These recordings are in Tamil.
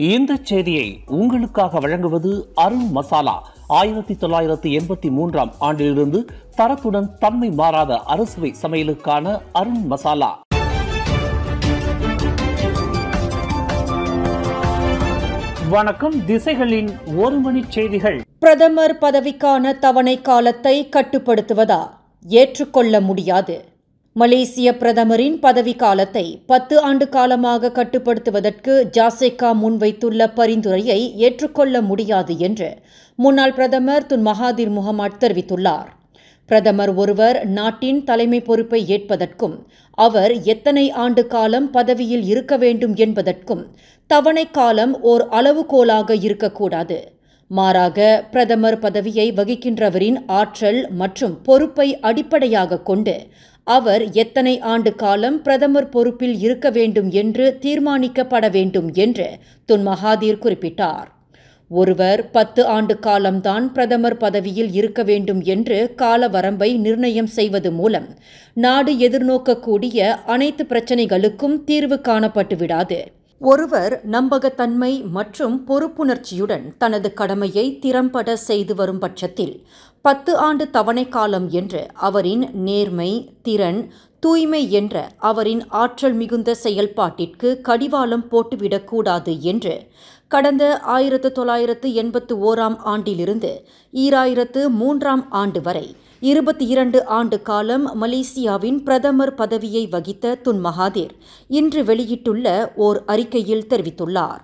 இந்த செய்தியை உங்களுக்காக வழங்குவது அருண் மசாலா. 1983 ஆண்டிலிருந்து தரத்துடன் தன்மை மாறாத அறுசுவை சமையலுக்கான அருண் மசாலா. வணக்கம். திசைகளின் ஒரு மணி செய்திகள். பிரதமர் பதவிக்கான தவணை காலத்தை கட்டுப்படுத்துவதா? ஏற்றுக்கொள்ள முடியாது. மலேசிய பிரதமரின் பதவி காலத்தை 10 ஆண்டு காலமாக கட்டுப்படுத்துவதற்கு ஜாசேகா முன்வைத்துள்ள பரிந்துரையை ஏற்றுக்கொள்ள முடியாது என்று முன்னாள் பிரதமர் துன் மகாதீர் முகமது தெரிவித்துள்ளார். பிரதமர் ஒருவர் நாட்டின் தலைமை பொறுப்பை ஏற்பதற்கும் அவர் எத்தனை ஆண்டு காலம் பதவியில் இருக்க வேண்டும் என்பதற்கும் தவணை காலம் ஓர் அளவுகோலாக இருக்கக்கூடாது. மாறாக பிரதமர் பதவியை வகிக்கின்றவரின் ஆற்றல் மற்றும் பொறுப்பை அடிப்படையாக கொண்டு அவர் எத்தனை ஆண்டு காலம் பிரதமர் பொறுப்பில் இருக்க வேண்டும் என்று தீர்மானிக்கப்பட வேண்டும் என்று துன் மகாதீர் குறிப்பிட்டார். ஒருவர் 10 ஆண்டு காலம்தான் பிரதமர் பதவியில் இருக்க வேண்டும் என்று கால வரம்பை நிர்ணயம் செய்வது மூலம் நாடு எதிர்நோக்கக்கூடிய அனைத்து பிரச்சினைகளுக்கும் தீர்வு காணப்பட்டு விடாது. ஒருவர் நம்பகத்தன்மை மற்றும் பொறுப்புணர்ச்சியுடன் தனது கடமையை திறம்பட செய்து வரும் பட்சத்தில் 10 ஆண்டு தவணை காலம் என்று அவரின் நேர்மை, திறன், தூய்மை என்ற அவரின் ஆற்றல் மிகுந்த செயல்பாட்டிற்கு கடிவாளம் போட்டுவிடக்கூடாது என்று கடந்த 1981 ஆண்டிலிருந்து 2003 ஆண்டு வரை 22 ஆண்டு காலம் மலேசியாவின் பிரதமர் பதவியை வகித்த துன் மகாதீர் இன்று வெளியிட்டுள்ள ஓர் அறிக்கையில் தெரிவித்துள்ளார்.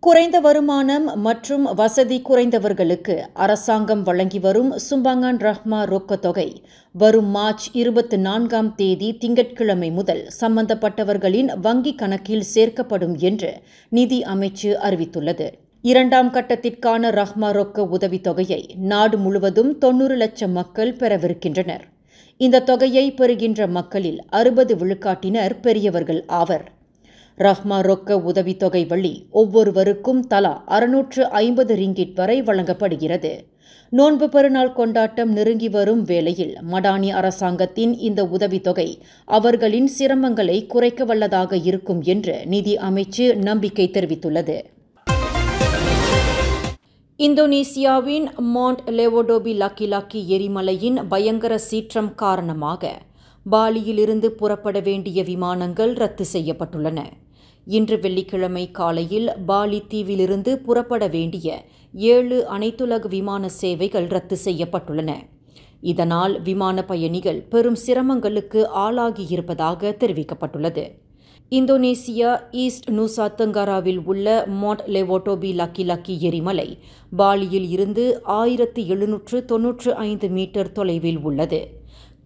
குறைந்த வருமானம் மற்றும் வசதி குறைந்தவர்களுக்கு அரசாங்கம் வழங்கி வரும் சும்பங்கன் ரஹ்மா ரொக்கத் தொகை வரும் மார்ச் 24 திங்கட்கிழமை முதல் சம்பந்தப்பட்டவர்களின் வங்கிக் கணக்கில் சேர்க்கப்படும் என்று நிதி அமைச்சு அறிவித்துள்ளது. 2ஆம் கட்டத்திற்கான ரஹ்மா ரொக்க உதவித்தொகையை நாடு முழுவதும் 90 லட்சம் மக்கள் பெறவிருக்கின்றனர். இந்த தொகையை பெறுகின்ற மக்களில் 60 விழுக்காட்டினர் பெரியவர்கள் ஆவர். ரஹ்மா ரொக்க உதவித்தொகை வழி ஒவ்வொருவருக்கும் தலா 650 ரிங்கிட் வரை வழங்கப்படுகிறது. நோன்பு பெருநாள் கொண்டாட்டம் நெருங்கி வரும் வேளையில் மடானி அரசாங்கத்தின் இந்த உதவித்தொகை அவர்களின் சிரமங்களை குறைக்க வல்லதாக இருக்கும் என்று நிதி அமைச்சு நம்பிக்கை தெரிவித்துள்ளது. இந்தோனேசியாவின் மவுண்ட் லெவோடோபி லக்கி எரிமலையின் பயங்கர சீற்றம் காரணமாக பாலியிலிருந்து புறப்பட வேண்டிய விமானங்கள் ரத்து செய்யப்பட்டுள்ளன. இன்று வெள்ளிக்கிழமை காலையில் பாலி தீவிலிருந்து புறப்பட வேண்டிய 7 அனைத்துலக விமான சேவைகள் ரத்து செய்யப்பட்டுள்ளன. இதனால் விமான பயணிகள் பெரும் சிரமங்களுக்கு ஆளாகியிருப்பதாக தெரிவிக்கப்பட்டுள்ளது. இந்தோனேசியா ஈஸ்ட் நூசா தெங்காராவில் உள்ள மவுண்ட் லெவோடோபி லக்கி எரிமலை பாலியில் இருந்து 1795 மீட்டர் தொலைவில் உள்ளது.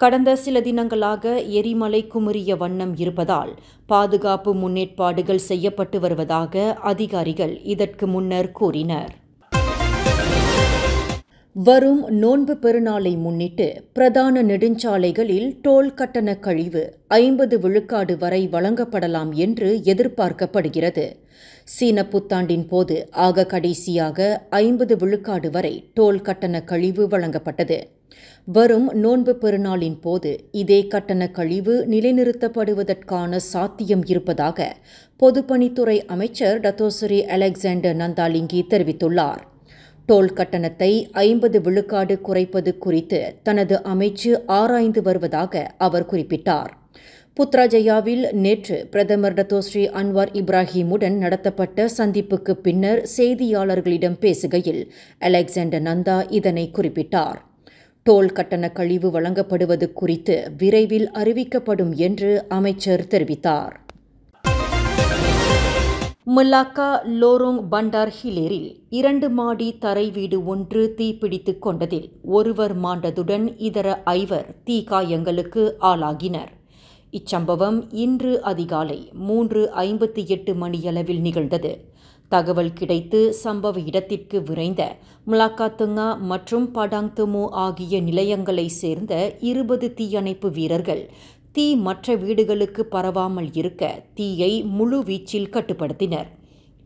கடந்த சில தினங்களாக எரிமலை குமுறிய வண்ணம் இருப்பதால் பாதுகாப்பு முன்னேற்பாடுகள் செய்யப்பட்டு வருவதாக அதிகாரிகள் இதற்கு முன்னர் கூறினர். வரும் நோன்பு பெருநாளை முன்னிட்டு பிரதான நெடுஞ்சாலைகளில் டோல் கட்டண கழிவு 50 விழுக்காடு வரை வழங்கப்படலாம் என்று எதிர்பார்க்கப்படுகிறது. சீன புத்தாண்டின் போது ஆக கடைசியாக 50 விழுக்காடு வரை டோல் கட்டண கழிவு வழங்கப்பட்டது. வரும் நோன்பு பெருநாளின் போது இதே கட்டண கழிவு நிலைநிறுத்தப்படுவதற்கான சாத்தியம் இருப்பதாக பொதுப்பணித்துறை அமைச்சர் டத்தோஸ்ரீ அலெக்சாண்டர் நந்தாலிங்கி தெரிவித்துள்ளார். டோல் கட்டணத்தை 50 விழுக்காடு குறைப்பது குறித்து தனது அமைச்சு ஆராய்ந்து வருவதாக அவர் குறிப்பிட்டார். புத்ராஜயாவில் நேற்று பிரதமர் டத்தோஸ்ரீ அன்வார் இப்ராஹிமுடன் நடத்தப்பட்ட சந்திப்புக்கு பின்னர் செய்தியாளர்களிடம் பேசுகையில் அலெக்சாண்டர் நந்தா இதனை குறிப்பிட்டார். டோல் கட்டண கழிவு வழங்கப்படுவது குறித்து விரைவில் அறிவிக்கப்படும் என்று அமைச்சர் தெரிவித்தார். மலாக்கா லோரோங் பண்டார் ஹிலேரில் 2 மாடி தரை வீடு ஒன்று தீப்பிடித்துக் கொண்டதில் ஒருவர் மாண்டதுடன் இதர 5 தீக்காயங்களுக்கு ஆளாகினர். இச்சம்பவம் இன்று அதிகாலை 3:58 மணியளவில் நிகழ்ந்தது. தகவல் கிடைத்து சம்பவ இடத்திற்கு விரைந்த மலாக்கா தெங்கா மற்றும் படாங் தெமு ஆகிய நிலையங்களை சேர்ந்த 20 தீயணைப்பு வீரர்கள் தீ மற்ற வீடுகளுக்கு பரவாமல் இருக்க தீயை முழு வீச்சில் கட்டுப்படுத்தினர்.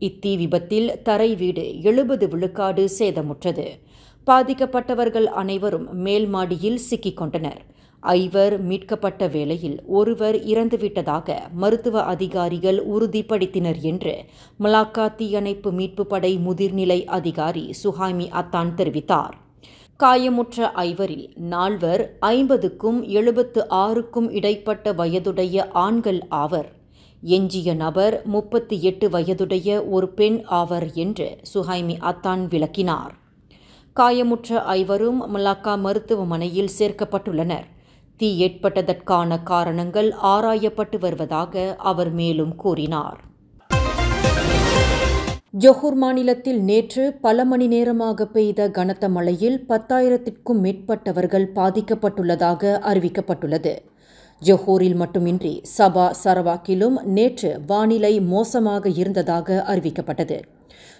இத்தீ விபத்தில் தரை வீடு 70 விழுக்காடு சேதமுற்றது. பாதிக்கப்பட்டவர்கள் அனைவரும் மேல் மாடியில் சிக்கிக் கொண்டனர். 5 மீட்கப்பட்ட வேளையில் ஒருவர் இறந்துவிட்டதாக மருத்துவ அதிகாரிகள் உறுதிப்படுத்தினர் என்று மலாக்கா தீயணைப்பு மீட்பு படை முதிர்நிலை அதிகாரி சுஹைமி அத்தான் தெரிவித்தார். காயமுற்ற 5 4 50க்கும் 76க்கும் இடைப்பட்ட வயதுடைய ஆண்கள் ஆவர். எஞ்சிய நபர் 38 வயதுடைய ஒரு பெண் ஆவர் என்று சுஹைமி அத்தான் விளக்கினார். காயமுற்ற 5ரும் மலாக்கா மருத்துவமனையில் சேர்க்கப்பட்டுள்ளனர். தீ ஏற்பட்டதற்கான காரணங்கள் ஆராயப்பட்டு வருவதாக அவர் மேலும் கூறினார். ஜொஹூர் மாநிலத்தில் நேற்று பல மணி நேரமாக பெய்த கனத்த மழையில் 10,000க்கும் மேற்பட்டவர்கள் பாதிக்கப்பட்டுள்ளதாக அறிவிக்கப்பட்டுள்ளது. ஜொஹூரில் மட்டுமின்றி சபா சரவாக்கிலும் நேற்று வானிலை மோசமாக இருந்ததாக அறிவிக்கப்பட்டது.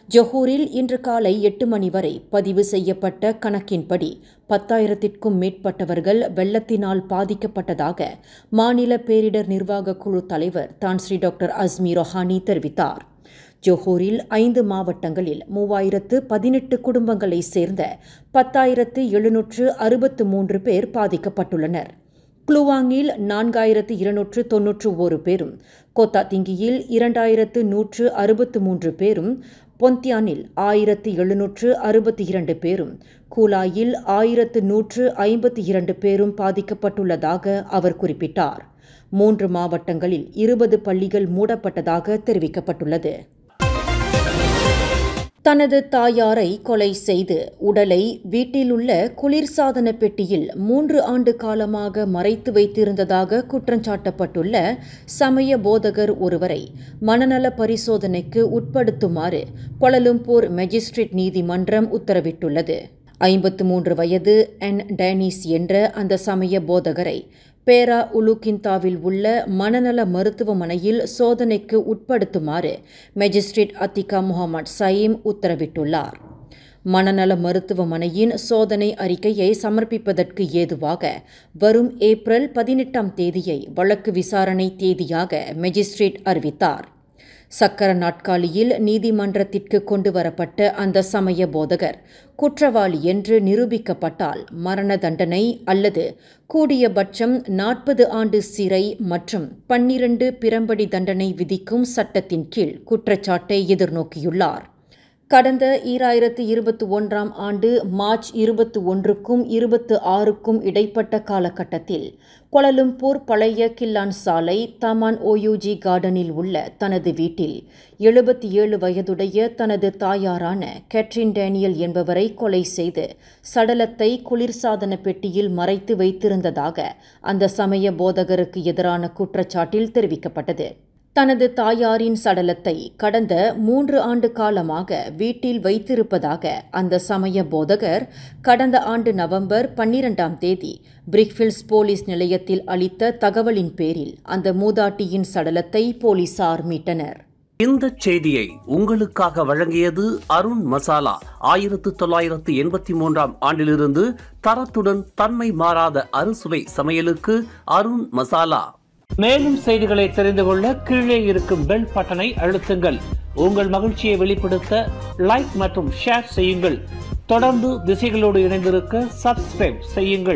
ஜொஹூரில் இன்று காலை 8 மணி வரை பதிவு செய்யப்பட்ட கணக்கின்படி 10,000க்கும் மேற்பட்டவர்கள் வெள்ளத்தினால் பாதிக்கப்பட்டதாக மாநில பேரிடர் நிர்வாக குழு தலைவர் தான்ஸ்ரீ டாக்டர் அஸ்மி ரொஹானி தெரிவித்தார். ஜொஹூரில் 5 மாவட்டங்களில் 3,018 குடும்பங்களைச் சேர்ந்த 10,763 பேர் பாதிக்கப்பட்டுள்ளனர். குளுவாங்கில் 4,291 பேரும், கோத்தாதிங்கியில் 2,163 பேரும், பொந்தியானில் 1,762 பேரும், கூலாயில் 1,152 பேரும் பாதிக்கப்பட்டுள்ளதாக அவர் குறிப்பிட்டார். 3 மாவட்டங்களில் 20 பள்ளிகள் மூடப்பட்டதாக தெரிவிக்கப்பட்டுள்ளது. தனது தாயாரை கொலை செய்து உடலை வீட்டிலுள்ள குளிர்சாதன பெட்டியில் 3 ஆண்டு காலமாக மறைத்து வைத்திருந்ததாக குற்றஞ்சாட்டப்பட்டுள்ள சமய போதகர் ஒருவரை மனநல பரிசோதனைக்கு உட்படுத்துமாறு கோலாலம்பூர் மேஜிஸ்ட்ரேட் நீதிமன்றம் உத்தரவிட்டுள்ளது. 53 வயது என் டேனிஸ் என்ற அந்த சமய போதகரை பேரா உலுகிந்தாவில் உள்ள மனநல மருத்துவமனையில் சோதனைக்கு உட்படுத்துமாறு மேஜிஸ்ட்ரேட் அத்திகா முகமது சயீம் உத்தரவிட்டுள்ளார். மனநல மருத்துவமனையின் சோதனை அறிக்கையை சமர்ப்பிப்பதற்கு ஏதுவாக வரும் ஏப்ரல் 18ஆம் தேதியை வழக்கு விசாரணை தேதியாக மேஜிஸ்ட்ரேட் அறிவித்தார். சக்கர நாட்காலியில் நீதிமன்றத்திற்கு கொண்டு வரப்பட்ட அந்த சமய போதகர் குற்றவாளி என்று நிரூபிக்கப்பட்டால் மரண தண்டனை அல்லது கூடியபட்சம் 40 ஆண்டு சிறை மற்றும் 12 பிறம்படி தண்டனை விதிக்கும் சட்டத்தின் கீழ் குற்றச்சாட்டை எதிர்நோக்கியுள்ளார். கடந்த 2021ஆம் ஆண்டு மார்ச் 21க்கும் 26க்கும் இடைப்பட்ட காலகட்டத்தில் கோலாலம்பூர் பழைய கில்லான் சாலை தமான் ஓயூஜி கார்டனில் உள்ள தனது வீட்டில் 77 வயதுடைய தனது தாயாரான கேட்ரின் டேனியல் என்பவரை கொலை செய்து சடலத்தை குளிர்சாதன பெட்டியில் மறைத்து வைத்திருந்ததாக அந்த சமய போதகருக்கு எதிரான குற்றச்சாட்டில் தெரிவிக்கப்பட்டது. தனது தாயாரின் சடலத்தை கடந்த 3 ஆண்டு காலமாக வீட்டில் வைத்திருப்பதாக அந்த சமய போதகர் கடந்த ஆண்டு நவம்பர் 12ஆம் தேதி பிரிக்ஃபீல்ட்ஸ் போலீஸ் நிலையத்தில் அளித்த தகவலின் பேரில் அந்த மூதாட்டியின் சடலத்தை போலீசார் மீட்டனர். இந்த செய்தியை உங்களுக்காக வழங்கியது அருண் மசாலா. 1983ஆம் ஆண்டிலிருந்து தரத்துடன் தன்மை மாறாத அறுசுவை சமையலுக்கு அருண் மசாலா. மேலும் செய்திகளை தெரிந்து கொள்ள கீழே இருக்கும் பெல் பட்டனை அழுத்துங்கள். உங்கள் மகிழ்ச்சியை வெளிப்படுத்த லைக் மற்றும் ஷேர் செய்யுங்கள். தொடர்ந்து திசைகளோடு இணைந்திருக்க சப்ஸ்கிரைப் செய்யுங்கள்.